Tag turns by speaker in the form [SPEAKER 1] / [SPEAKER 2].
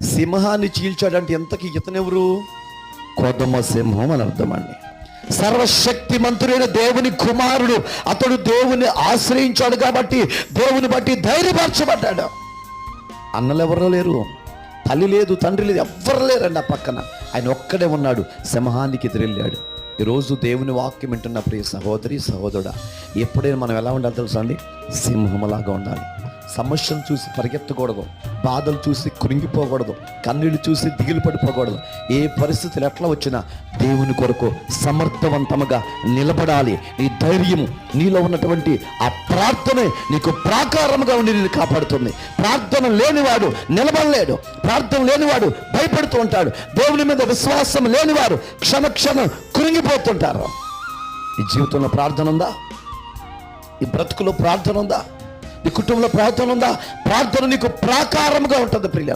[SPEAKER 1] సింహాన్ని చీల్చాడంటే ఎంతకి ఇతనెవరు? కొదమ సింహం అని అర్థమండి. సర్వశక్తిమంతుడైన దేవుని కుమారుడు. అతడు దేవుని ఆశ్రయించాడు కాబట్టి దేవుని బట్టి ధైర్యపరచబడ్డాడు. అన్నలు ఎవరో లేరు, తల్లి లేదు, తండ్రి లేదు, ఎవ్వరు లేరండి ఆ పక్కన. ఆయన ఒక్కడే ఉన్నాడు, సింహానికి ఎదురెళ్ళాడు. ఈరోజు దేవుని వాక్యం వింటున్న ప్రియ సహోదరి సహోదరుడా, ఎప్పుడైనా మనం ఎలా ఉండాలి తెలుసా అండి? సింహంలాగా ఉండాలి. సమస్యను చూసి పరిగెత్తకూడదు, బాధలు చూసి కృంగిపోకూడదు, కన్నీళ్ళు చూసి దిగులు పడిపోకూడదు. ఏ పరిస్థితులు ఎట్లా వచ్చినా దేవుని కొరకు సమర్థవంతంగా నిలబడాలి. నీ ధైర్యము, నీలో ఉన్నటువంటి ఆ ప్రార్థనే నీకు ప్రాకారముగా ఉండి నేను కాపాడుతుంది. ప్రార్థన లేనివాడు నిలబడలేడు, ప్రార్థన లేనివాడు భయపడుతూ ఉంటాడు. దేవుని మీద విశ్వాసం లేనివారు క్షణక్షణం కృంగిపోతుంటారు. ఈ జీవితంలో ప్రార్థన ఉందా? ఈ బ్రతుకులో ప్రార్థన ఉందా? నీ కుటుంబంలో ప్రార్థన ఉందా? ప్రార్థన నీకు ప్రాకారముగా ఉంటుంది ప్రియ.